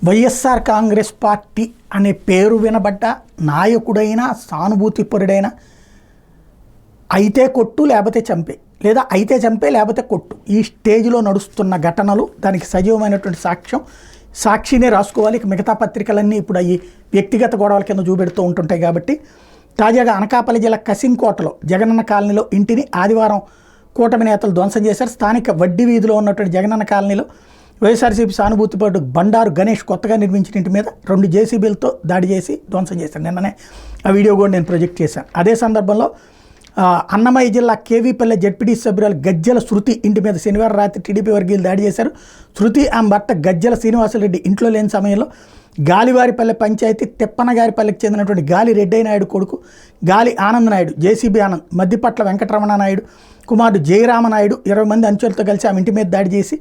YSR Congress party అనే పేరు వినబడ్డ నాయకుడైన సానుభూతిపరుడైన అయితే కొట్టు లేకపోతే చంపే, లేదా అయితే చంపే లేకపోతే కొట్టు, ఈ స్టేజ్లో నడుస్తున్న ఘటనలు దానికి సజీవమైనటువంటి సాక్షినే రాసుకోవాలి. మిగతా పత్రికలన్నీ ఇప్పుడు అవి వ్యక్తిగత గొడవల కింద చూపెడుతూ ఉంటుంటాయి. కాబట్టి తాజాగా అనకాపల్లి జిల్లా కసింకోటలో జగనన్న కాలనీలో ఇంటిని ఆదివారం కూటమి నేతలు ధ్వంసం చేశారు. స్థానిక వడ్డీ వీధిలో ఉన్నటువంటి జగనన్న కాలనీలో వైఎస్ఆర్సీపీ సానుభూతిపరుడు బండారు గణేష్ కొత్తగా నిర్మించిన ఇంటి మీద 2 జేసీబీలతో దాడి చేసి ధ్వంసం చేశారు. నిన్ననే ఆ వీడియో కూడా నేను ప్రొజెక్ట్ చేశాను. అదే సందర్భంలో అన్నమయ్య జిల్లా కేవీపల్లె జడ్పీటీ సభ్యురాలు గజ్జల శృతి ఇంటి మీద శనివారం రాత్రి టీడీపీ వర్గీయులు దాడి చేశారు. శృతి ఆమె భర్త గజ్జల శ్రీనివాసరెడ్డి ఇంట్లో లేని సమయంలో గాలివారిపల్లె పంచాయతీ తిప్పనగారిపల్లెకి చెందినటువంటి గాలి రెడ్డయ్య నాయుడు కొడుకు గాలి ఆనంద్ నాయుడు, జేసీబీ ఆనంద్, మద్దిపట్ల వెంకటరమణ నాయుడు కుమారుడు జయరామనాయుడు 20 మంది అంచులతో కలిసి ఆమె ఇంటి మీద దాడి చేసి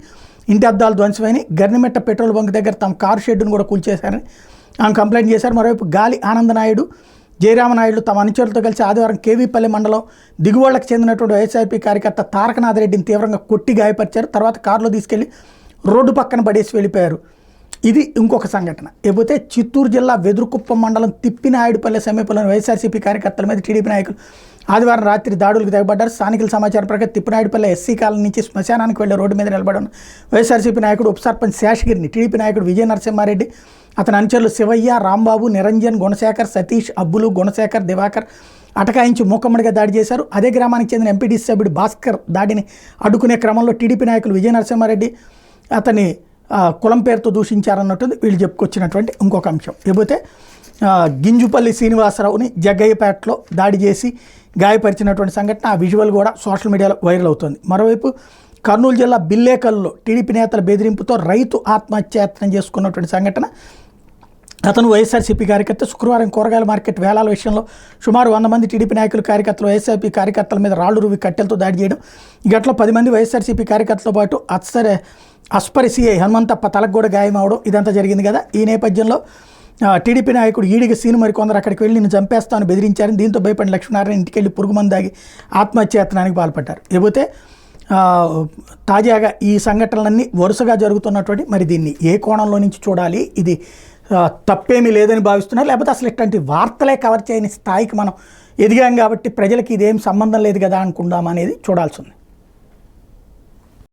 ఇంటి అద్దాలు ధ్వంసమైన గర్నిమెట్ట పెట్రోల్ బంక్ దగ్గర తమ కారు షెడ్డును కూడా కూల్చేశారని ఆమె కంప్లైంట్ చేశారు. మరోవైపు గాలి ఆనంద్ నాయుడు, జయరామనాయుడు తమ అనుచరులతో కలిసి ఆదివారం కేవీపల్లి మండలం దిగువళ్లకు చెందినటువంటి వైఎస్ఆర్పీ కార్యకర్త తారకనాథ్ రెడ్డిని తీవ్రంగా కొట్టి గాయపరిచారు. తర్వాత కారులో తీసుకెళ్లి రోడ్డు పక్కన పడేసి వెళ్ళిపోయారు. ఇది ఇంకొక సంఘటన. లేకపోతే చిత్తూరు జిల్లా వెదురుకుప్పం మండలం తిప్పినాయుడుపల్లె సమీపంలోని వైఎస్ఆర్సీపీ కార్యకర్తల మీద టీడీపీ నాయకులు ఆదివారం రాత్రి దాడులకు తెగబడ్డారు. స్థానికుల సమాచారం ప్రకారం తిప్పినాయుడుపల్లె ఎస్సీ కాలనీ నుంచి శ్మశానానికి వెళ్లే రోడ్డు మీద నిలబడి ఉన్న వైఎస్ఆర్సీపీ నాయకుడు ఉప సర్పంచ్ శేషగిరిని టీడీపీ నాయకుడు విజయ నరసింహారెడ్డి, అతని అనుచరులు శివయ్య, రాంబాబు, నిరంజన్, గుణశేఖర్, సతీష్, అబ్బులు, గుణశేఖర్, దివాకర్ అటకాయించి మూకమ్మడిగా దాడి చేశారు. అదే గ్రామానికి చెందిన ఎంపీటీసీ సభ్యుడు భాస్కర్ దాడిని అడ్డుకునే క్రమంలో టీడీపీ నాయకులు విజయ నరసింహారెడ్డి అతని కులం పేరుతో దూషించారన్నట్టు వీళ్ళు చెప్పుకొచ్చినటువంటి ఇంకొక అంశం. లేకపోతే గింజుపల్లి శ్రీనివాసరావుని జగ్గయ్యపేటలో దాడి చేసి గాయపరిచినటువంటి సంఘటన, ఆ విజువల్ కూడా సోషల్ మీడియాలో వైరల్ అవుతుంది. మరోవైపు కర్నూలు జిల్లా బిల్లేకల్లో టీడీపీ నేతల బెదిరింపుతో రైతు ఆత్మహత్యాయత్నం చేసుకున్నటువంటి సంఘటన. అతను వైఎస్ఆర్సీపీ కార్యకర్త. శుక్రవారం కూరగాయల మార్కెట్ వేలాల విషయంలో సుమారు 100 మంది టీడీపీ నాయకులు కార్యకర్తలు వైఎస్ఆర్సీపీ కార్యకర్తల మీద రాళ్లు రువి కట్టెలతో దాడి చేయడం. ఈ ఘటనలో 10 మంది వైఎస్ఆర్సీపీ కార్యకర్తలతో పాటు అస్పరి సిఐ హనుమంతప్ప తలకు కూడా గాయం అవడం ఇదంతా జరిగింది కదా. ఈ నేపథ్యంలో టీడీపీ నాయకుడు ఈడిగ సీను మరికొందరు అక్కడికి వెళ్ళి నేను చంపేస్తాను బెదిరించారని, దీంతో భయపడిన లక్ష్మీనారాయణ ఇంటికి వెళ్ళి పురుగుమందు దాగి ఆత్మహత్యాయత్నానికి పాల్పడ్డారు. లేకపోతే తాజాగా ఈ సంఘటనలన్నీ వరుసగా జరుగుతున్నటువంటి, మరి దీన్ని ఏ కోణంలో నుంచి చూడాలి, ఇది తప్పేమీ లేదని భావిస్తున్నారు, లేకపోతే అసలు ఇట్లాంటి వార్తలే కవర్ చేయని స్థాయికి మనం ఎదిగాం కాబట్టి ప్రజలకి ఇదేం సంబంధం లేదు కదా అనుకుందాం అనేది చూడాల్సి ఉంది.